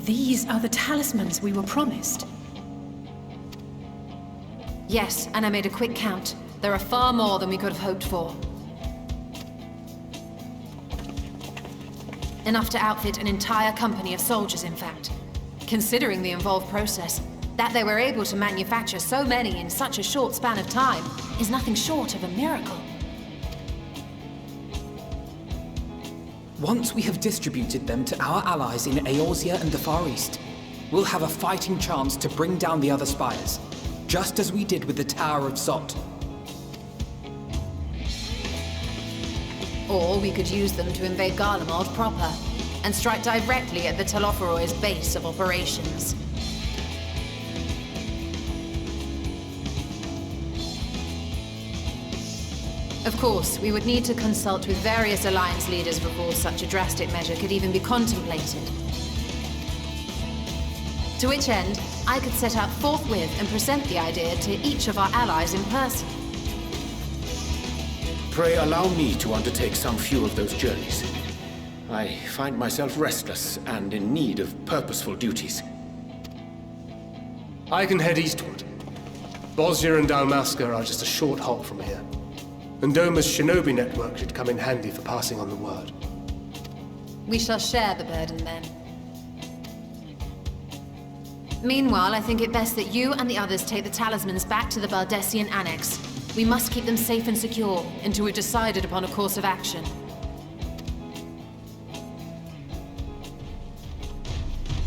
These are the talismans we were promised. Yes, and I made a quick count. There are far more than we could have hoped for. Enough to outfit an entire company of soldiers, in fact. Considering the involved process, that they were able to manufacture so many in such a short span of time is nothing short of a miracle. Once we have distributed them to our allies in Eorzea and the Far East, we'll have a fighting chance to bring down the other spires, just as we did with the Tower of Zot. Or we could use them to invade Garlemald proper, and strike directly at the Telophoroid's base of operations. Of course, we would need to consult with various Alliance leaders before such a drastic measure could even be contemplated. To which end, I could set out forthwith and present the idea to each of our allies in person. Pray allow me to undertake some few of those journeys. I find myself restless and in need of purposeful duties. I can head eastward. Bosnia and Dalmasca are just a short hop from here. Ndoma's shinobi network should come in handy for passing on the word. We shall share the burden then. Meanwhile, I think it best that you and the others take the talismans back to the Baldesion Annex. We must keep them safe and secure until we've decided upon a course of action.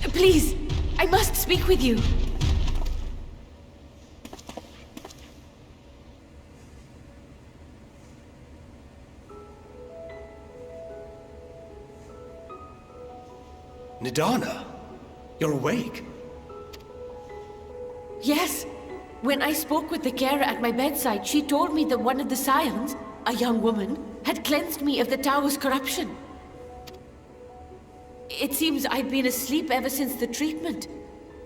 Please, I must speak with you. Nidana, you're awake. Yes. When I spoke with the carer at my bedside, she told me that one of the Scions, a young woman, had cleansed me of the tower's corruption. It seems I've been asleep ever since the treatment.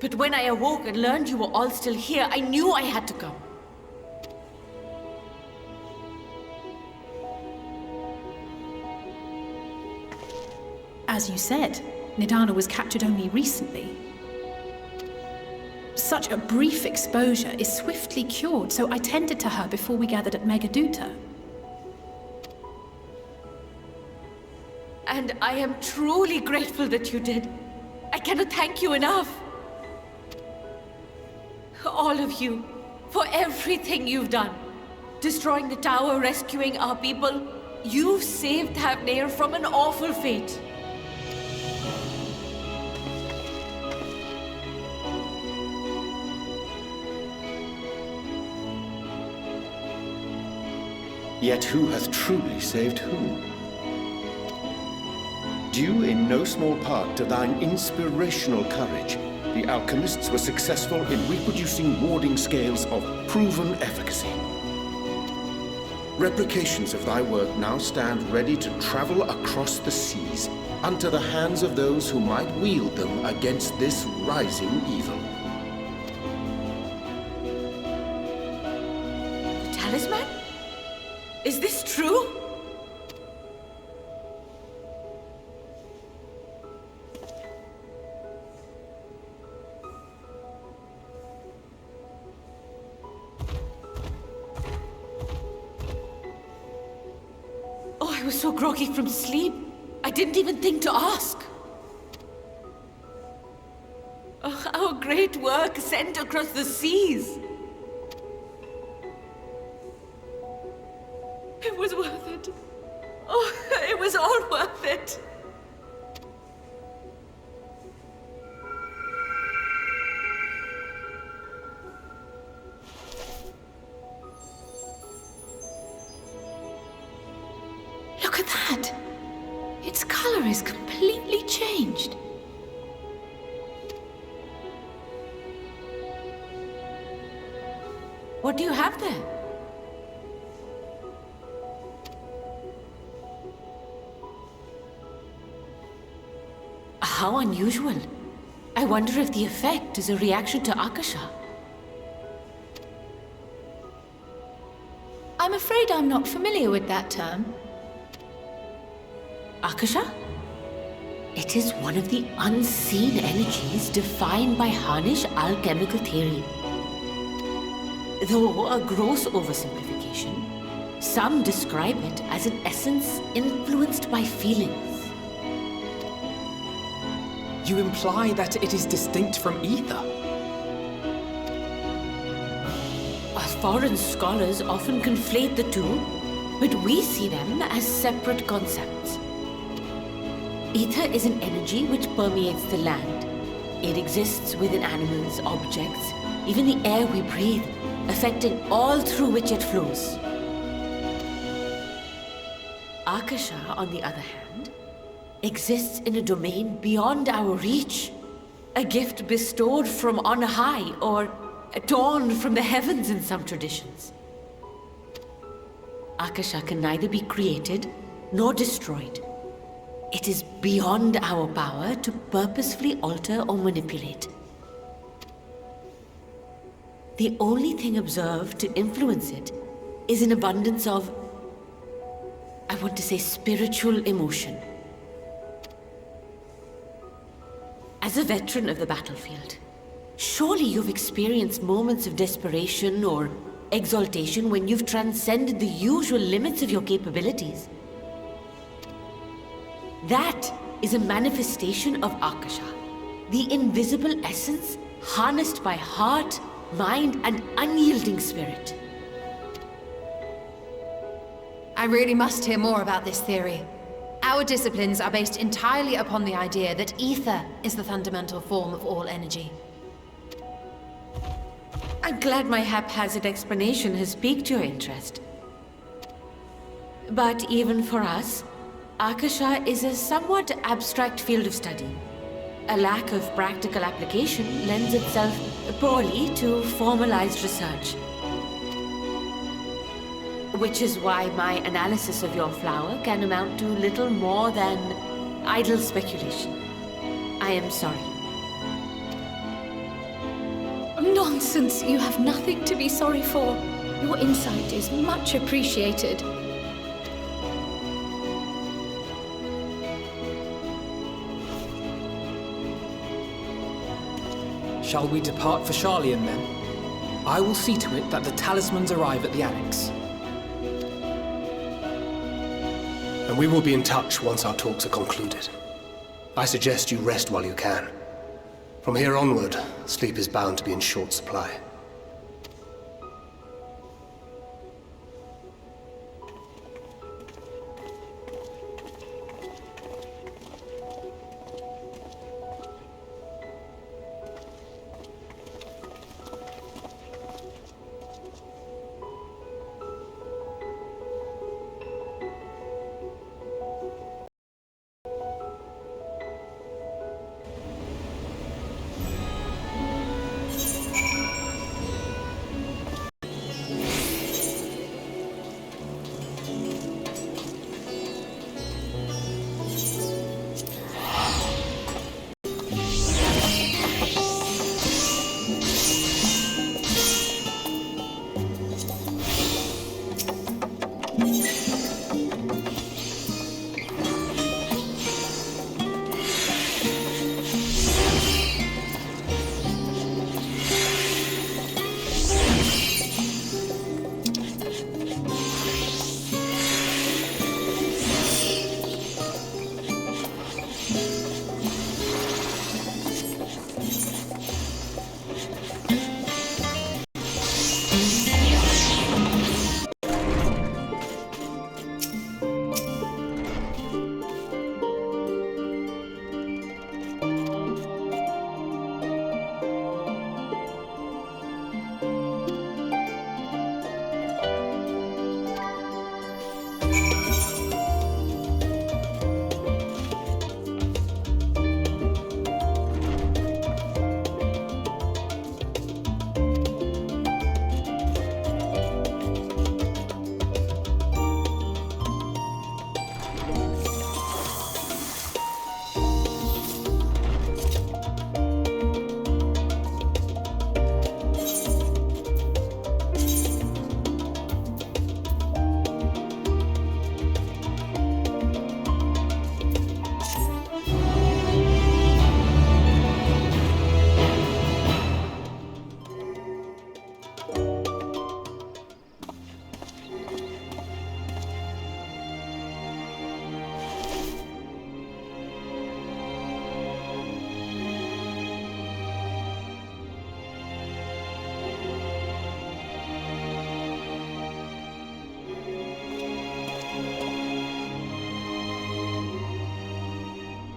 But when I awoke and learned you were all still here, I knew I had to come. As you said, Nidana was captured only recently. Such a brief exposure is swiftly cured, so I tended to her before we gathered at Megaduta. And I am truly grateful that you did. I cannot thank you enough. All of you, for everything you've done. Destroying the tower, rescuing our people. You've saved Thavnair from an awful fate. Yet who hath truly saved whom? Due in no small part to thine inspirational courage, the alchemists were successful in reproducing warding scales of proven efficacy. Replications of thy work now stand ready to travel across the seas, unto the hands of those who might wield them against this rising evil. The talisman? Is this true? Oh, I was so groggy from sleep. I didn't even think to ask. Oh, our great work sent across the seas. It was worth it. Oh, it was all worth it. Look at that. Its color is completely changed. What do you have there? How unusual. I wonder if the effect is a reaction to Akasha. I'm afraid I'm not familiar with that term. Akasha? It is one of the unseen energies defined by Harnish alchemical theory. Though a gross oversimplification, some describe it as an essence influenced by feelings. You imply that it is distinct from ether? Foreign scholars often conflate the two, but we see them as separate concepts. Ether is an energy which permeates the land. It exists within animals, objects, even the air we breathe, affecting all through which it flows. Akasha, on the other hand, exists in a domain beyond our reach. A gift bestowed from on high, or torn from the heavens in some traditions. Akasha can neither be created nor destroyed. It is beyond our power to purposefully alter or manipulate. The only thing observed to influence it is an abundance of, I want to say, spiritual emotion. As a veteran of the battlefield, surely you've experienced moments of desperation or exaltation when you've transcended the usual limits of your capabilities. That is a manifestation of Akasha, the invisible essence harnessed by heart, mind, and unyielding spirit. I really must hear more about this theory. Our disciplines are based entirely upon the idea that ether is the fundamental form of all energy. I'm glad my haphazard explanation has piqued your interest. But even for us, Akasha is a somewhat abstract field of study. A lack of practical application lends itself poorly to formalized research. Which is why my analysis of your flower can amount to little more than idle speculation. I am sorry. Nonsense! You have nothing to be sorry for. Your insight is much appreciated. Shall we depart for Sharlayan then? I will see to it that the talismans arrive at the Annex. And we will be in touch once our talks are concluded. I suggest you rest while you can. From here onward, sleep is bound to be in short supply.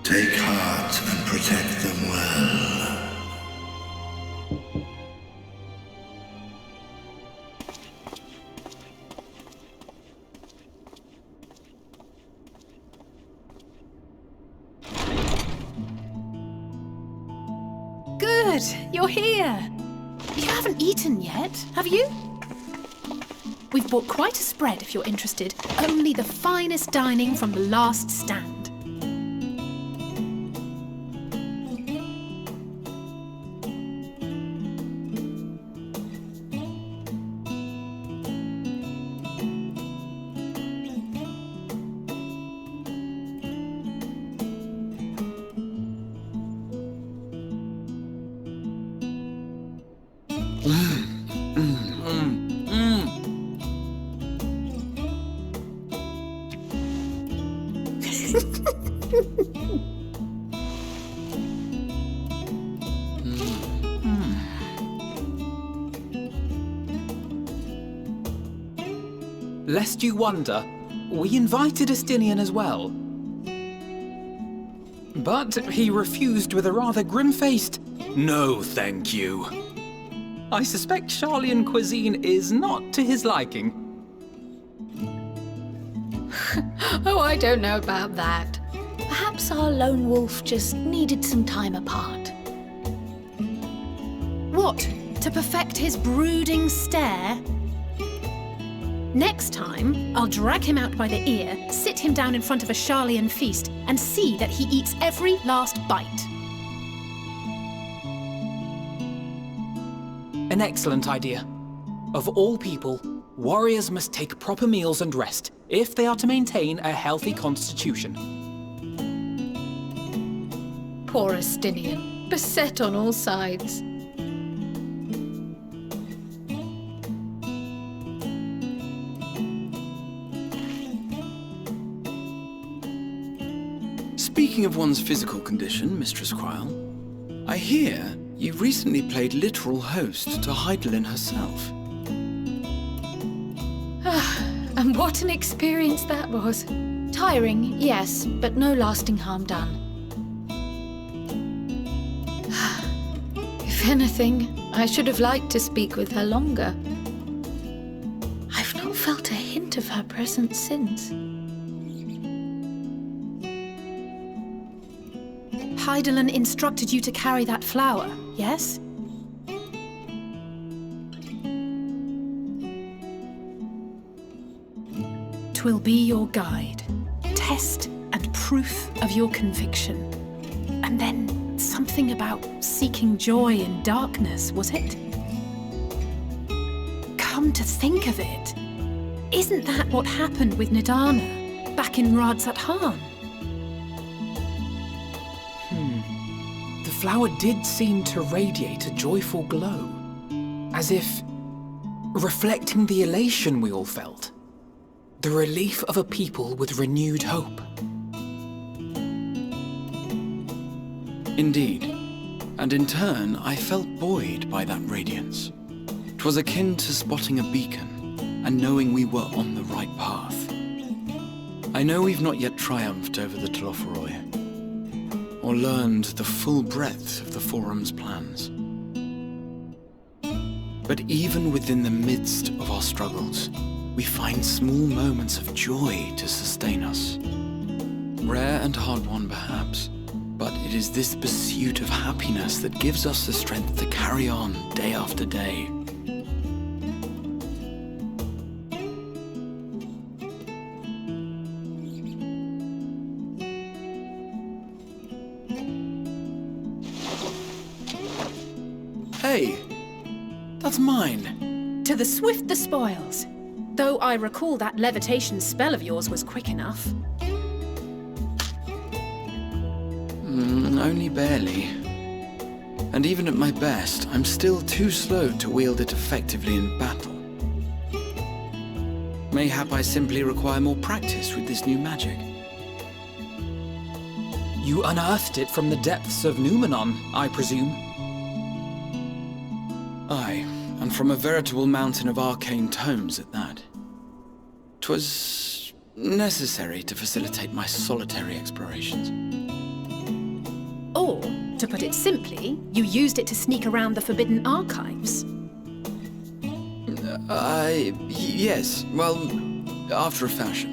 Take heart and protect them well. Good! You're here! You haven't eaten yet, have you? We've bought quite a spread if you're interested. Only the finest dining from the last stand. Lest you wonder, we invited Estinian as well. But he refused with a rather grim-faced, "No, thank you." I suspect Sharlayan cuisine is not to his liking. Oh, I don't know about that. Perhaps our lone wolf just needed some time apart. What? To perfect his brooding stare? Next time, I'll drag him out by the ear, sit him down in front of a Sharlayan feast, and see that he eats every last bite. An excellent idea. Of all people, warriors must take proper meals and rest if they are to maintain a healthy constitution. Poor Estinian, beset on all sides. Speaking of one's physical condition, Mistress Krile, I hear you recently played literal host to Heidelin herself. And what an experience that was. Tiring, yes, but no lasting harm done. If anything, I should have liked to speak with her longer. I've not felt a hint of her presence since. Heidelin instructed you to carry that flower, yes? Twill be your guide, test and proof of your conviction. And then something about seeking joy in darkness, was it? Come to think of it, isn't that what happened with Nidana back in Radz-at-Han? The flower did seem to radiate a joyful glow, as if reflecting the elation we all felt, the relief of a people with renewed hope. Indeed, and in turn I felt buoyed by that radiance. 'Twas akin to spotting a beacon and knowing we were on the right path. I know we've not yet triumphed over the Telophoroi, or learned the full breadth of the Forum's plans. But even within the midst of our struggles, we find small moments of joy to sustain us. Rare and hard-won perhaps, but it is this pursuit of happiness that gives us the strength to carry on day after day. Hey, that's mine. To the swift the spoils. Though I recall that levitation spell of yours was quick enough. Only barely. And even at my best, I'm still too slow to wield it effectively in battle. Mayhap I simply require more practice with this new magic. You unearthed it from the depths of Numenon, I presume? Aye, and from a veritable mountain of arcane tomes at that. 'Twas necessary to facilitate my solitary explorations. Or, to put it simply, you used it to sneak around the forbidden archives. Yes, well, after a fashion.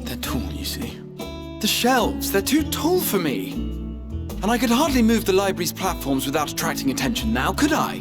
They're tall, you see. The shelves, they're too tall for me. And I could hardly move the library's platforms without attracting attention now, could I?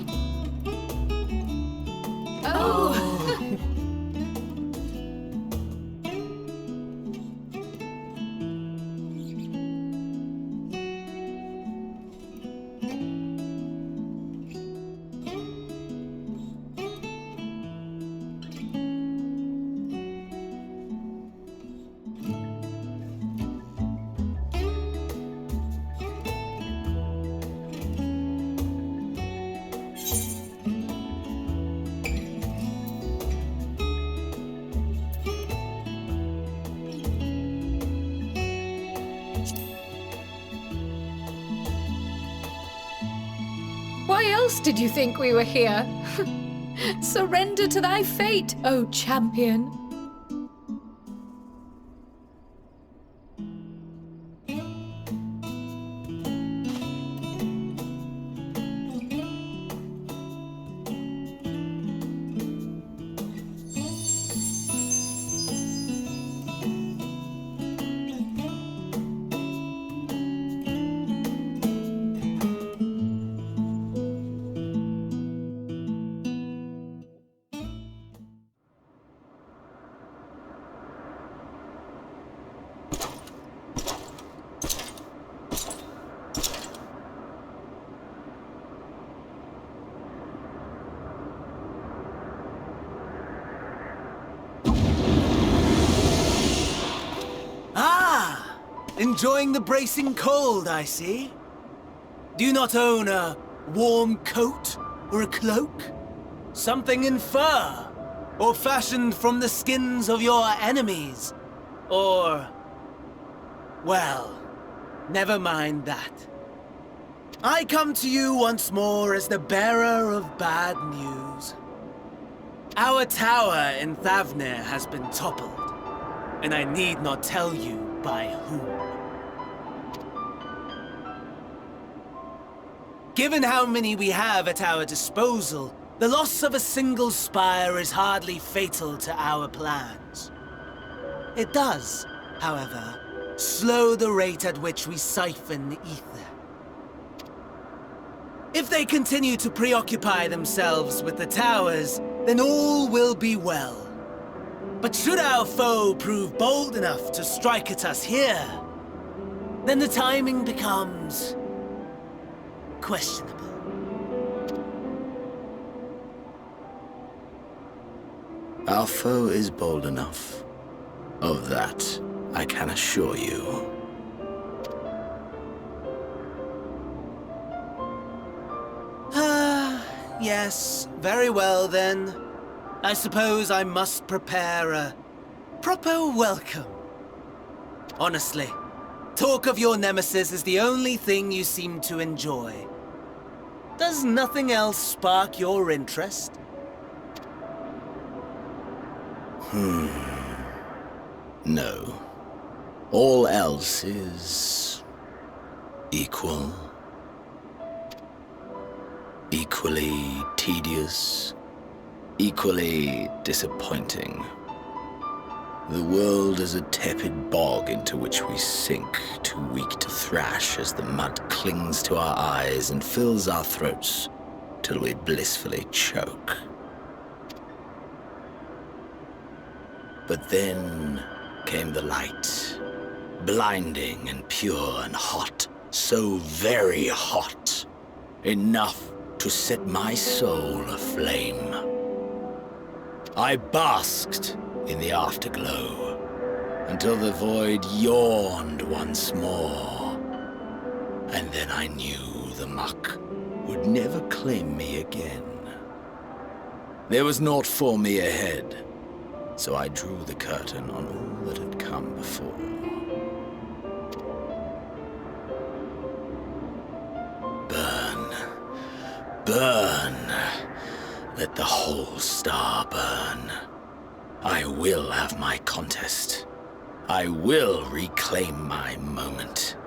else did you think we were here? Surrender to thy fate, O champion. Enjoying the bracing cold, I see. Do you not own a warm coat or a cloak? Something in fur? Or fashioned from the skins of your enemies? Or... well, never mind that. I come to you once more as the bearer of bad news. Our tower in Thavnair has been toppled, and I need not tell you by whom. Given how many we have at our disposal, the loss of a single spire is hardly fatal to our plans. It does, however, slow the rate at which we siphon ether. If they continue to preoccupy themselves with the towers, then all will be well. But should our foe prove bold enough to strike at us here, then the timing becomes questionable. Our foe is bold enough. Of that, I can assure you. Yes, very well then. I suppose I must prepare a proper welcome. Honestly, talk of your nemesis is the only thing you seem to enjoy. Does nothing else spark your interest? No. All else is... equal. Equally tedious. Equally disappointing. The world is a tepid bog into which we sink, too weak to thrash as the mud clings to our eyes and fills our throats till we blissfully choke. But then came the light, blinding and pure and hot, so very hot, enough to set my soul aflame. I basked in the afterglow until the void yawned once more. And then I knew the muck would never claim me again. There was naught for me ahead, so I drew the curtain on all that had come before. Burn, burn, let the whole star burn. I will have my contest. I will reclaim my moment.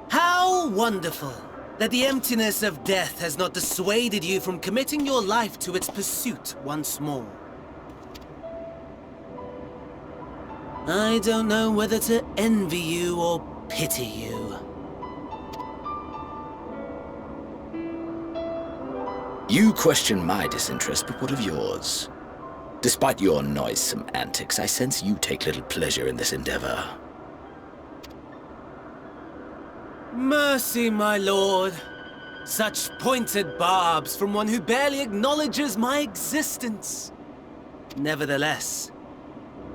How wonderful that the emptiness of death has not dissuaded you from committing your life to its pursuit once more. I don't know whether to envy you or pity you. You question my disinterest, but what of yours? Despite your noisome antics, I sense you take little pleasure in this endeavor. Mercy, my lord. Such pointed barbs from one who barely acknowledges my existence. Nevertheless,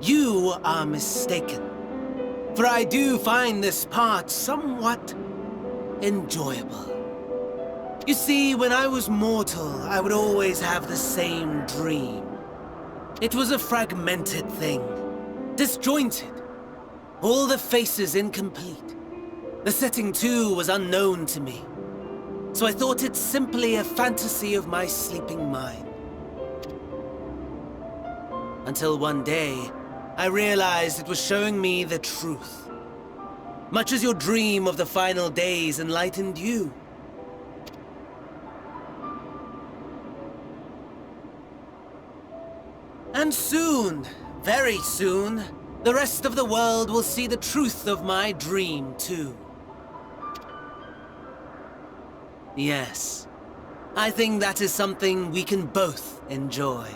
you are mistaken. For I do find this part somewhat enjoyable. You see, when I was mortal, I would always have the same dream. It was a fragmented thing, disjointed. All the faces incomplete. The setting too was unknown to me. So I thought it simply a fantasy of my sleeping mind. Until one day, I realized it was showing me the truth. Much as your dream of the final days enlightened you. And soon, very soon, the rest of the world will see the truth of my dream too. Yes, I think that is something we can both enjoy.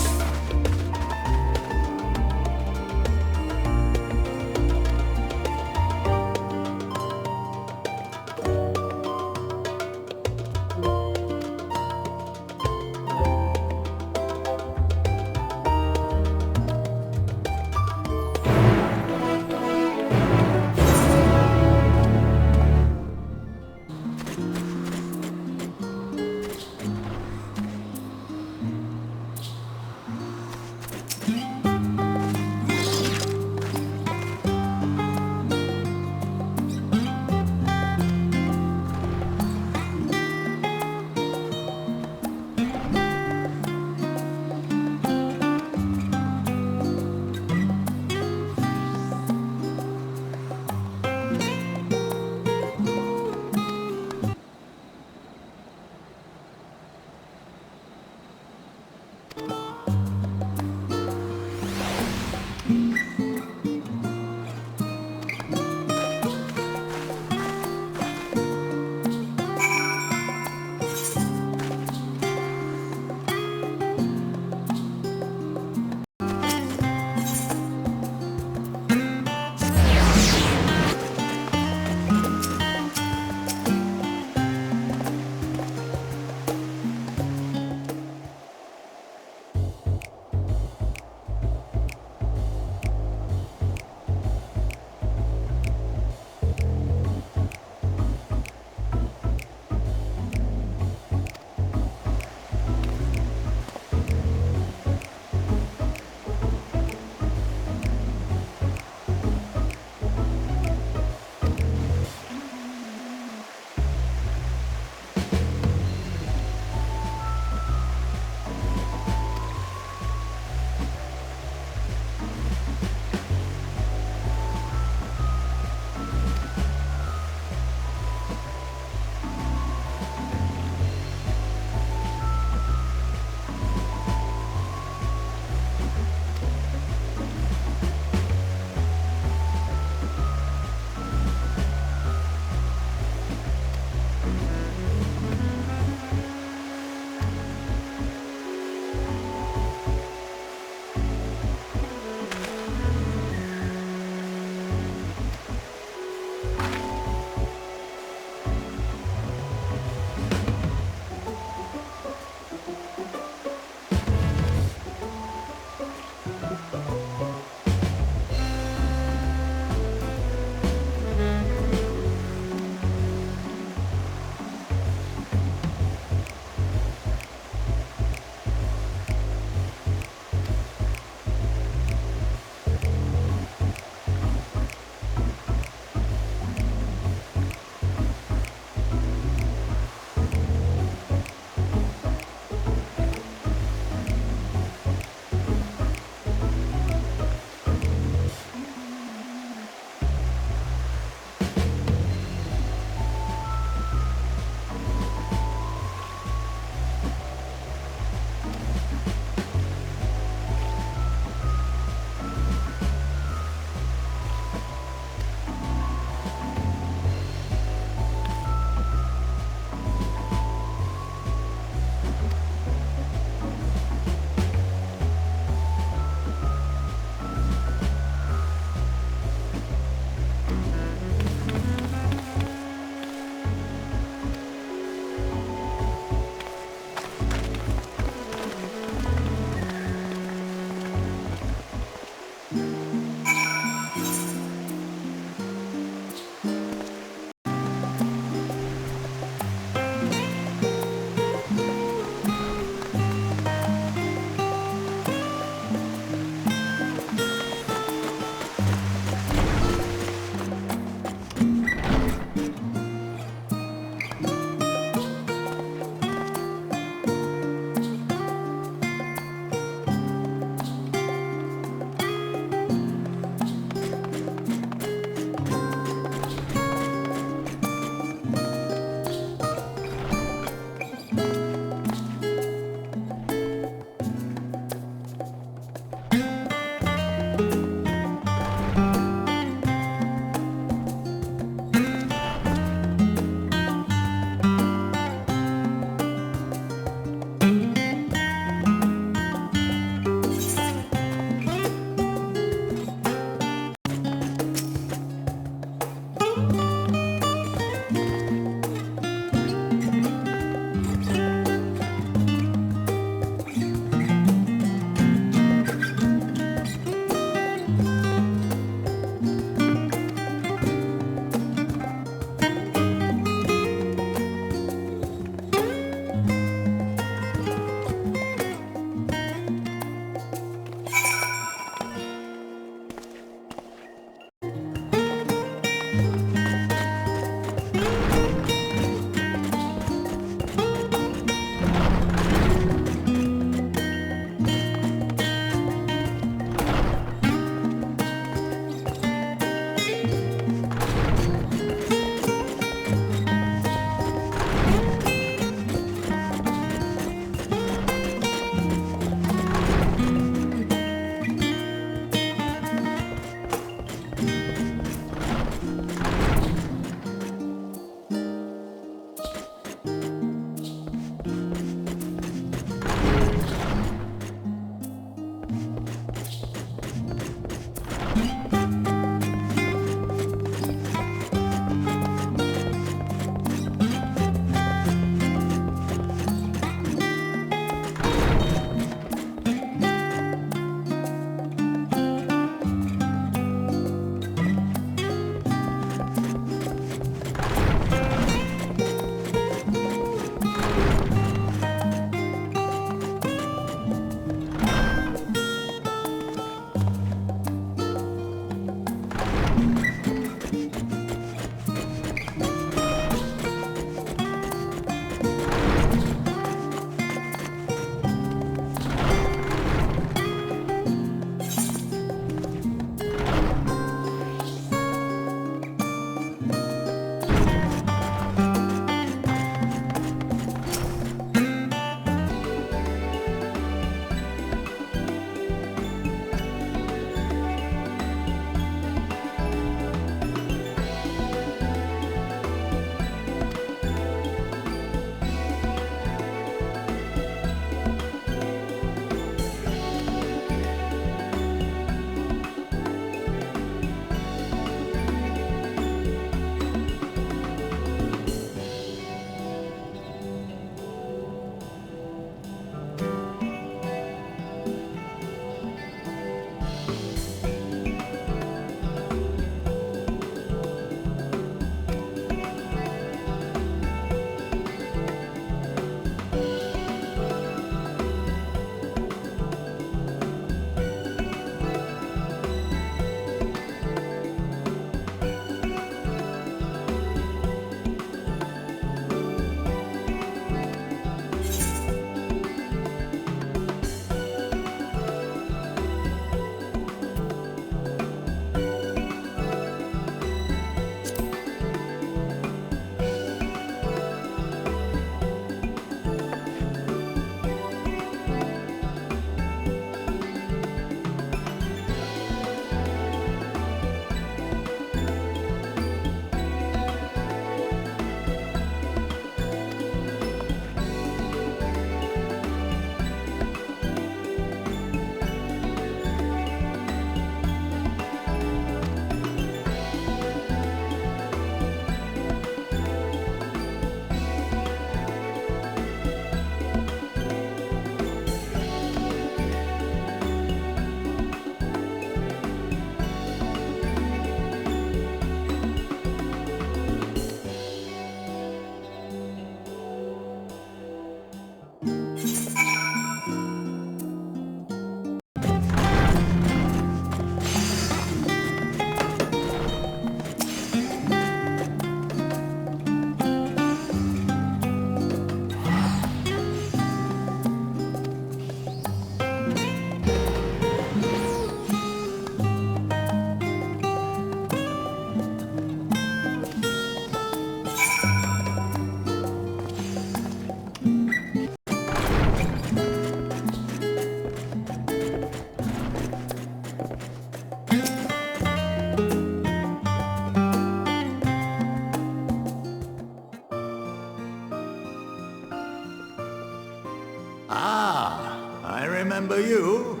you.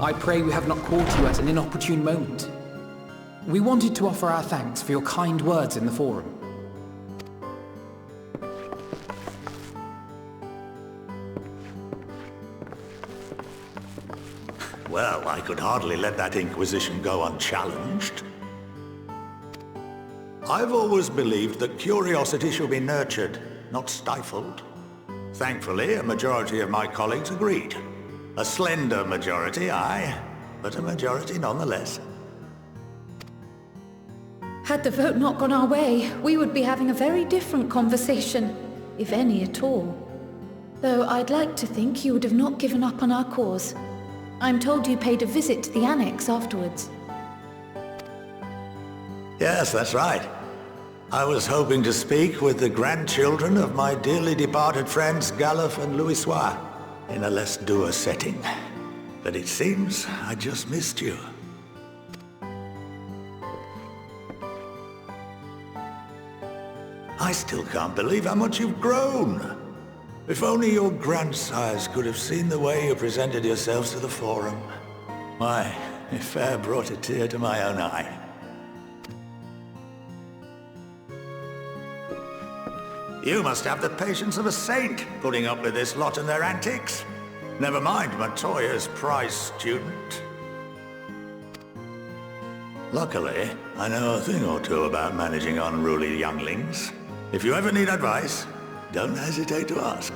I pray we have not caught you at an inopportune moment. We wanted to offer our thanks for your kind words in the forum. Well, I could hardly let that Inquisition go unchallenged. I've always believed that curiosity should be nurtured, not stifled. Thankfully, a majority of my colleagues agreed. A slender majority, aye, but a majority nonetheless. Had the vote not gone our way, we would be having a very different conversation, if any at all. Though I'd like to think you would have not given up on our cause. I'm told you paid a visit to the Annex afterwards. Yes, that's right. I was hoping to speak with the grandchildren of my dearly departed friends Galuf and Louisoix in a less dour setting. But it seems I just missed you. I still can't believe how much you've grown. If only your grandsires could have seen the way you presented yourselves to the Forum. Why, it fair brought a tear to my own eye. You must have the patience of a saint, putting up with this lot and their antics. Never mind Matoya's prize student. Luckily, I know a thing or two about managing unruly younglings. If you ever need advice, don't hesitate to ask.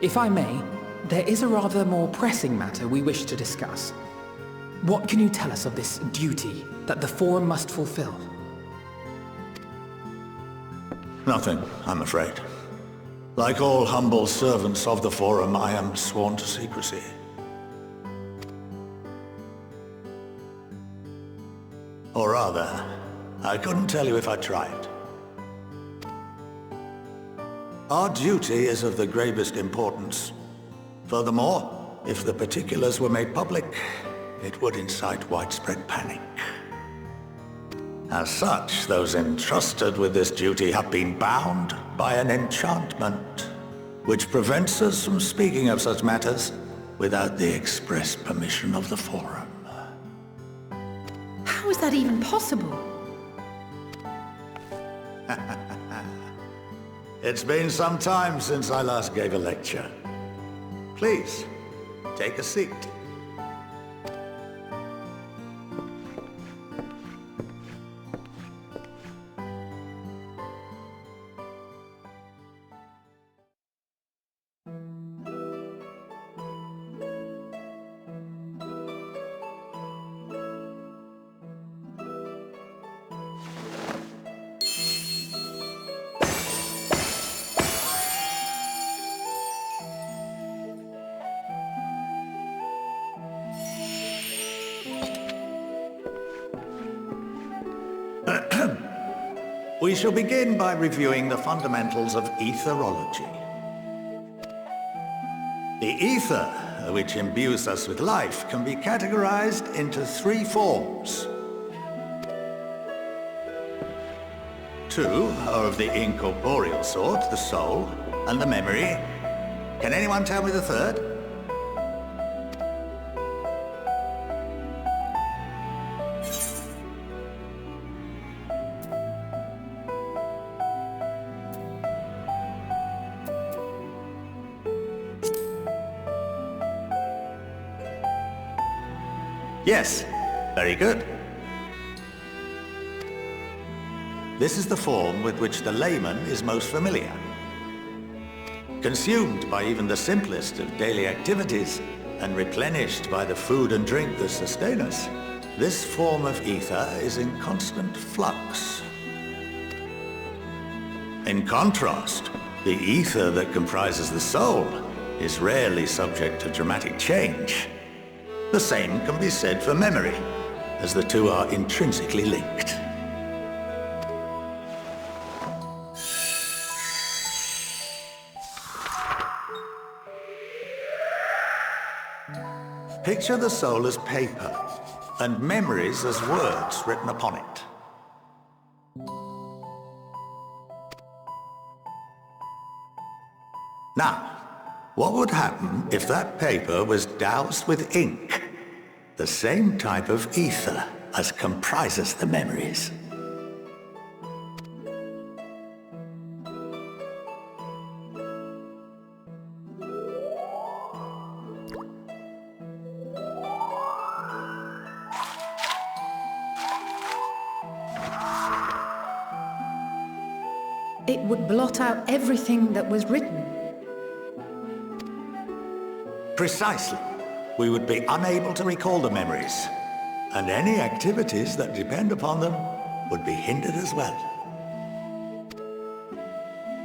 If I may, there is a rather more pressing matter we wish to discuss. What can you tell us of this duty that the Forum must fulfill? Nothing, I'm afraid. Like all humble servants of the Forum, I am sworn to secrecy. Or rather, I couldn't tell you if I tried. Our duty is of the gravest importance. Furthermore, if the particulars were made public, it would incite widespread panic. As such, those entrusted with this duty have been bound by an enchantment, which prevents us from speaking of such matters without the express permission of the Forum. How is that even possible? It's been some time since I last gave a lecture. Please, take a seat. We shall begin by reviewing the fundamentals of etherology. The ether, which imbues us with life, can be categorized into three forms. Two are of the incorporeal sort, the soul, and the memory. Can anyone tell me the third? Yes, very good. This is the form with which the layman is most familiar. Consumed by even the simplest of daily activities, and replenished by the food and drink that sustain us, this form of ether is in constant flux. In contrast, the ether that comprises the soul is rarely subject to dramatic change. The same can be said for memory, as the two are intrinsically linked. Picture the soul as paper, and memories as words written upon it. Now, what would happen if that paper was doused with ink? The same type of ether as comprises the memories. It would blot out everything that was written. Precisely. We would be unable to recall the memories, and any activities that depend upon them would be hindered as well.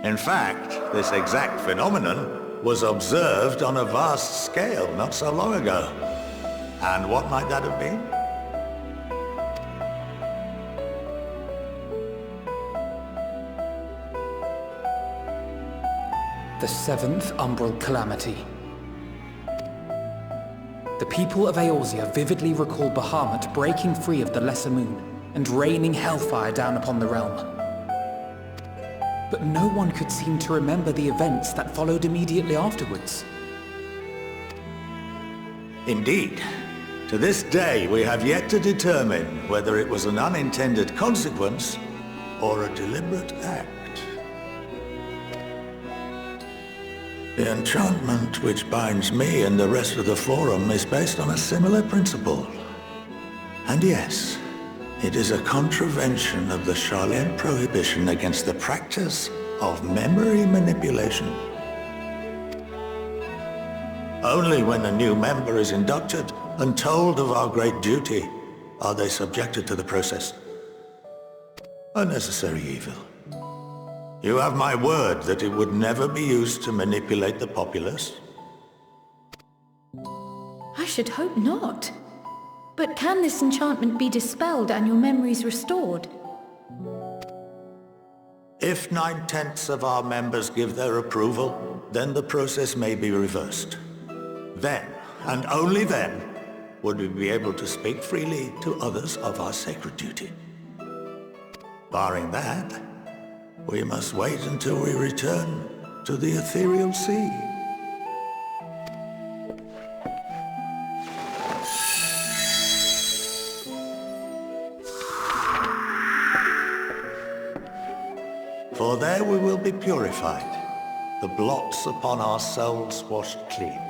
In fact, this exact phenomenon was observed on a vast scale not so long ago. And what might that have been? The seventh Umbral Calamity. The people of Eorzea vividly recall Bahamut breaking free of the Lesser Moon and raining hellfire down upon the realm. But no one could seem to remember the events that followed immediately afterwards. Indeed. To this day, we have yet to determine whether it was an unintended consequence or a deliberate act. The enchantment which binds me and the rest of the Forum is based on a similar principle. And yes, it is a contravention of the Sharlayan prohibition against the practice of memory manipulation. Only when a new member is inducted and told of our great duty are they subjected to the process. A necessary evil. You have my word that it would never be used to manipulate the populace? I should hope not. But can this enchantment be dispelled and your memories restored? If 9/10 of our members give their approval, then the process may be reversed. Then, and only then, would we be able to speak freely to others of our sacred duty. Barring that, we must wait until we return to the ethereal sea. For there we will be purified, the blots upon our souls washed clean.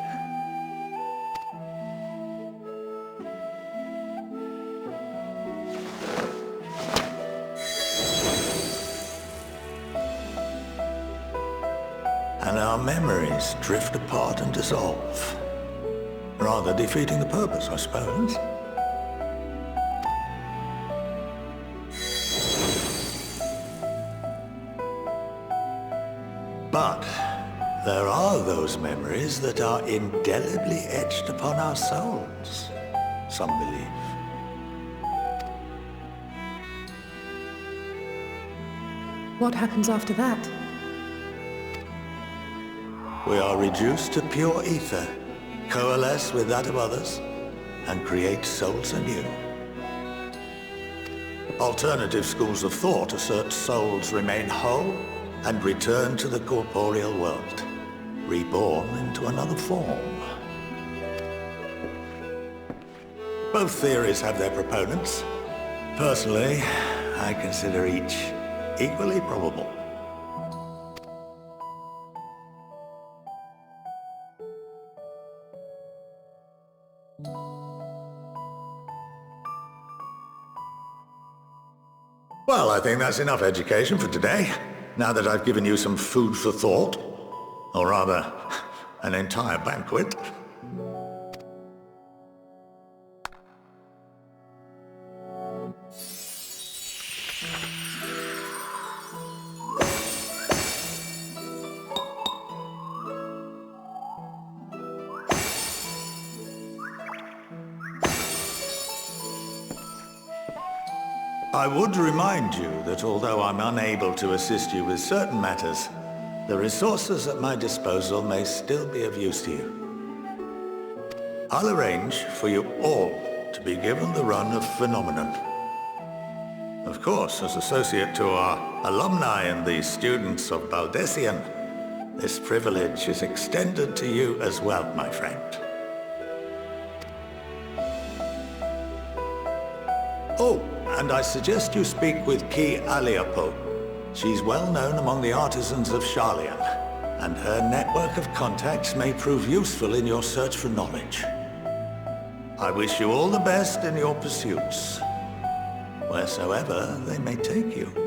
And our memories drift apart and dissolve. Rather defeating the purpose, I suppose. But there are those memories that are indelibly etched upon our souls, some believe. What happens after that? We are reduced to pure ether, coalesce with that of others, and create souls anew. Alternative schools of thought assert souls remain whole and return to the corporeal world, reborn into another form. Both theories have their proponents. Personally, I consider each equally probable. Well, I think that's enough education for today, now that I've given you some food for thought. Or rather, an entire banquet. I would remind you that although I'm unable to assist you with certain matters, the resources at my disposal may still be of use to you. I'll arrange for you all to be given the run of Phenomenon. Of course, as associate to our alumni and the students of Baldesion, this privilege is extended to you as well, my friend. Oh, and I suggest you speak with Miss Aliapoh. She's well known among the artisans of Sharlayan, and her network of contacts may prove useful in your search for knowledge. I wish you all the best in your pursuits, wheresoever they may take you.